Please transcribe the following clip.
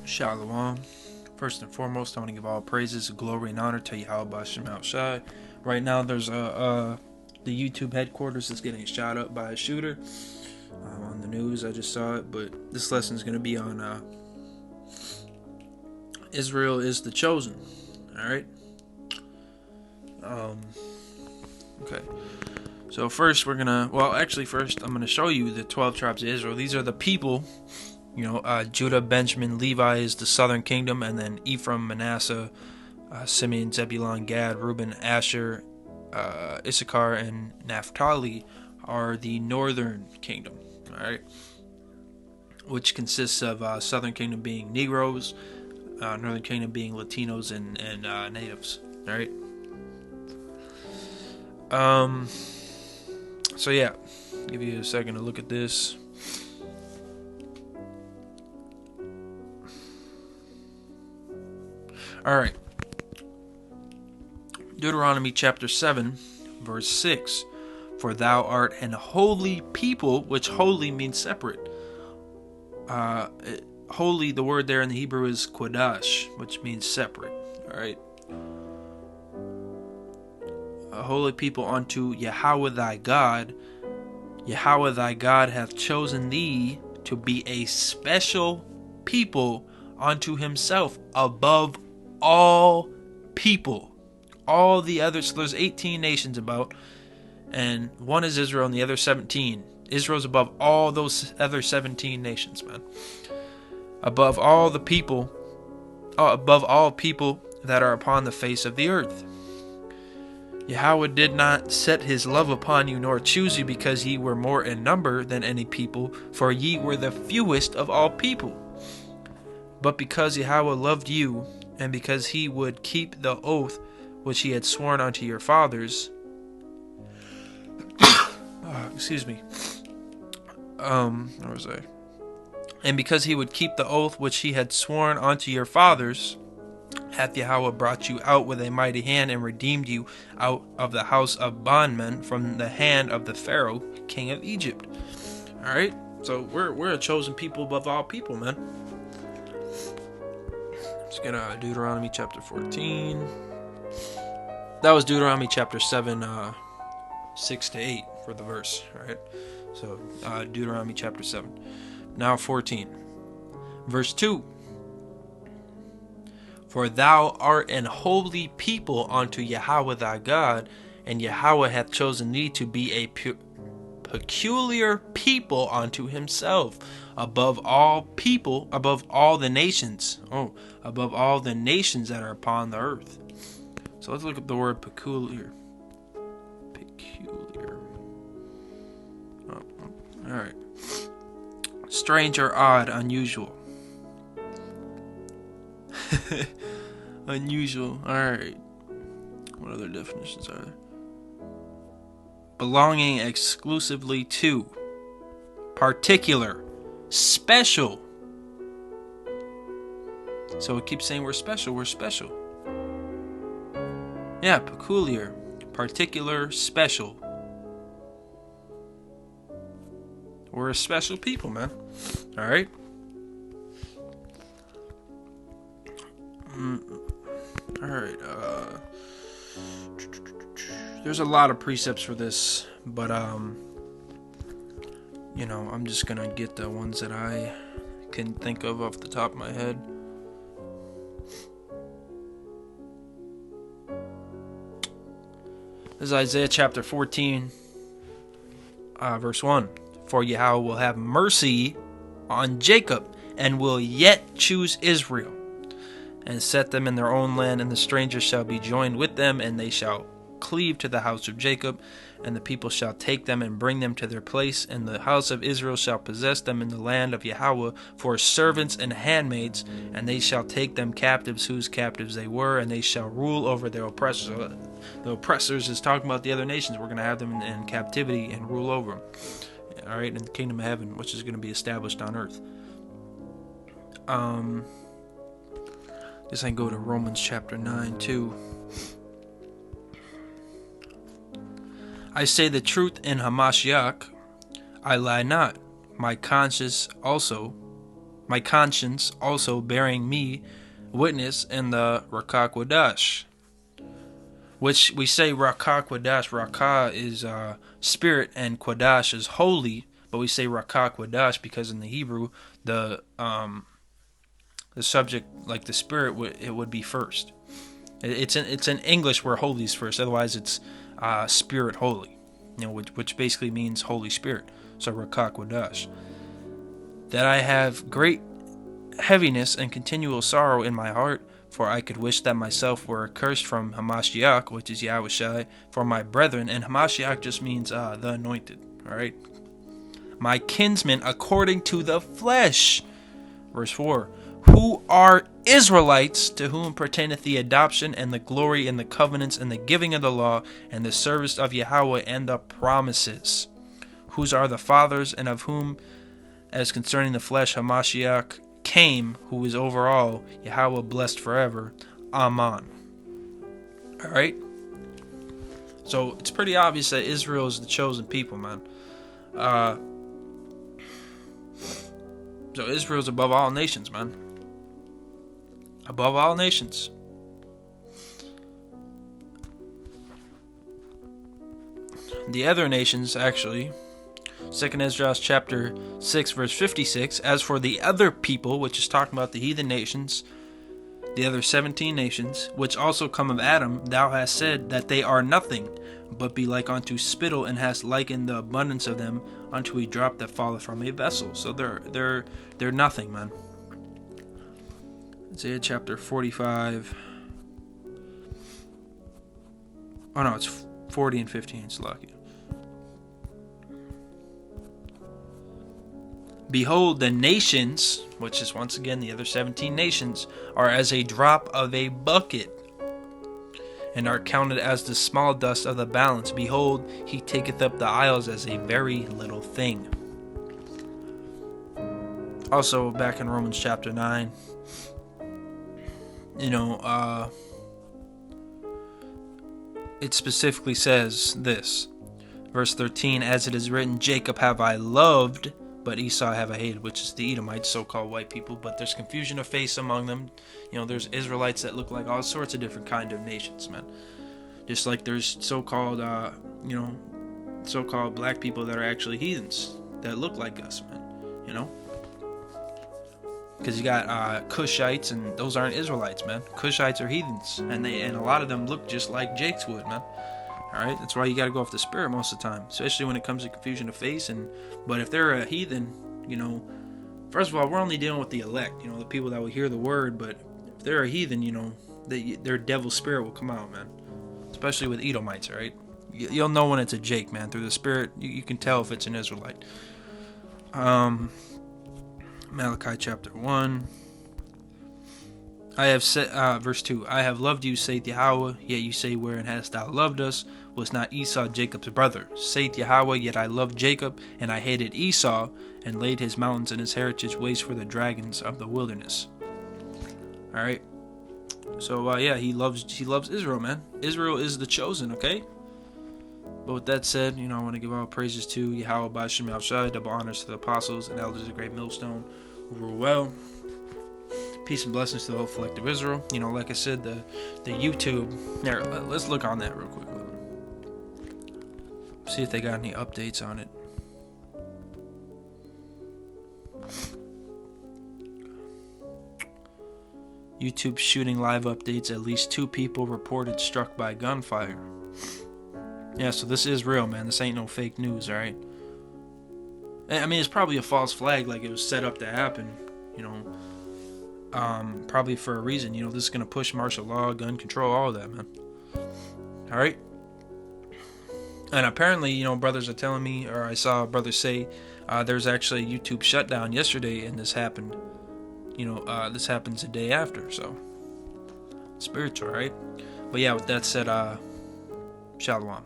Shalom. First and foremost, I want to give all praises, glory, and honor to Yahweh Bashem Al Shai. Right now, there's the YouTube headquarters is getting shot up by a shooter. On the news, I just saw it, but this lesson is going to be on Israel is the chosen. All right. Okay. So first, first I'm gonna show you the 12 tribes of Israel. These are the people. Judah, Benjamin, Levi is the southern kingdom, and then Ephraim, Manasseh, Simeon, Zebulun, Gad, Reuben, Asher, Issachar, and Naphtali are the northern kingdom. All right, which consists of southern kingdom being Negroes, northern kingdom being Latinos and natives. All right. So yeah, give you a second to look at this. All right. Deuteronomy chapter 7, verse 6. For thou art an holy people, which holy means separate. Holy, the word there in the Hebrew is quadash, which means separate. All right. A holy people unto Yahweh thy God. Yahweh thy God hath chosen thee to be a special people unto himself above all people. All the others, so there's 18 nations about, and one is Israel and the other 17. Israel's above all those other 17 nations, man. Above all the people, above all people that are upon the face of the earth. Yahweh did not set his love upon you, nor choose you, because ye were more in number than any people, for ye were the fewest of all people. But because Yahweh loved you, and because he would keep the oath which he had sworn unto your fathers, excuse me, where was I? And because he would keep the oath which he had sworn unto your fathers, hath Yahweh brought you out with a mighty hand, and redeemed you out of the house of bondmen, from the hand of the Pharaoh, king of Egypt. All right, so we're a chosen people above all people, man. Let's get Deuteronomy chapter 14. That was Deuteronomy chapter 7, 6 to 8 for the verse. All right, so Deuteronomy chapter 7. Now 14, verse 2. For thou art an holy people unto Yahweh thy God, and Yahweh hath chosen thee to be a peculiar people unto himself, above all people, above all the nations. Above all the nations that are upon the earth. So let's look at the word peculiar. Peculiar. All right. Strange or odd, unusual. Unusual. Alright. What other definitions are there? Belonging exclusively to. Particular. Special. So it keeps saying we're special. We're special. Yeah, peculiar. Particular. Special. We're a special people, man. Alright. Alright, there's a lot of precepts for this, but I'm just gonna get the ones that I can think of off the top of my head. This is Isaiah chapter 14, verse 1. For Yahweh will have mercy on Jacob, and will yet choose Israel, and set them in their own land, and the strangers shall be joined with them, and they shall cleave to the house of Jacob, and the people shall take them and bring them to their place, and the house of Israel shall possess them in the land of Yahweh for servants and handmaids, and they shall take them captives whose captives they were, and they shall rule over their oppressors. The oppressors is talking about the other nations. We're going to have them in captivity and rule over them. All right, in the kingdom of heaven, which is going to be established on earth. Guess I can go to Romans chapter 9 too. I say the truth in Hamashiach, I lie not. My conscience also my conscience also bearing me witness in the Rakah Kodash, which we say Rakah Kodash. Rakah is spirit and Kodash is holy, but we say Rakah Kodash because in the Hebrew the subject, like the spirit, it would be first. It's in English where holy is first. Otherwise, it's spirit holy, which basically means Holy Spirit. So Rakah Kodash. That I have great heaviness and continual sorrow in my heart, for I could wish that myself were accursed from Hamashiach, which is Yahushai, for my brethren. And Hamashiach just means the anointed. All right. My kinsmen according to the flesh. Verse 4. Who are Israelites, to whom pertaineth the adoption and the glory and the covenants and the giving of the law and the service of Yahweh and the promises, whose are the fathers, and of whom, as concerning the flesh, Hamashiach came, who is over all, Yahweh blessed forever. Amen. All right. So it's pretty obvious that Israel is the chosen people, man. So Israel's above all nations, man. Above all nations. The other nations, actually, 2nd Ezra chapter 6, verse 56, as for the other people, which is talking about the heathen nations, the other 17 nations, which also come of Adam, thou hast said that they are nothing, but be like unto spittle, and hast likened the abundance of them unto a drop that falleth from a vessel. So they're nothing, man. Isaiah chapter 45. Oh no, it's 40 and 15. It's lucky. Behold, the nations, which is once again the other 17 nations, are as a drop of a bucket, and are counted as the small dust of the balance. Behold, he taketh up the isles as a very little thing. Also, back in Romans chapter 9, it specifically says this. Verse 13, as it is written, Jacob have I loved, but Esau have I hated, which is the Edomites, so-called white people. But there's confusion of face among them. There's Israelites that look like all sorts of different kind of nations, man. Just like there's so-called, so-called black people that are actually heathens that look like us, man. Because you got Cushites, and those aren't Israelites, man. Cushites are heathens, and a lot of them look just like Jake's would, man. All right, that's why you got to go off the spirit most of the time, especially when it comes to confusion of face. But if they're a heathen, first of all, we're only dealing with the elect, the people that will hear the word. But if they're a heathen, their devil spirit will come out, man. Especially with Edomites, all right? You'll know when it's a Jake, man. Through the spirit, you can tell if it's an Israelite. Malachi chapter 1. I have said, verse 2, I have loved you, saith Yahweh, yet you say, wherein hast thou loved us? Was not Esau Jacob's brother? Saith Yahweh, yet I loved Jacob, and I hated Esau, and laid his mountains and his heritage waste for the dragons of the wilderness. Alright. So, he loves Israel, man. Israel is the chosen, okay? But with that said, I want to give all praises to Yahweh B'Shem Yahushai, double honors to the apostles and elders of the great millstone who rule well. Peace and blessings to the whole collective Israel. Like I said, the YouTube. There, let's look on that real quick. See if they got any updates on it. YouTube shooting live updates. At least 2 people reported struck by gunfire. Yeah, so this is real, man. This ain't no fake news, alright? I mean, it's probably a false flag, like it was set up to happen, probably for a reason. This is going to push martial law, gun control, all of that, man. Alright? And apparently, brothers are telling me, or I saw a brother say, there's actually a YouTube shutdown yesterday, and this happened. This happens the day after, so. Spiritual, right? But yeah, with that said, Shalom.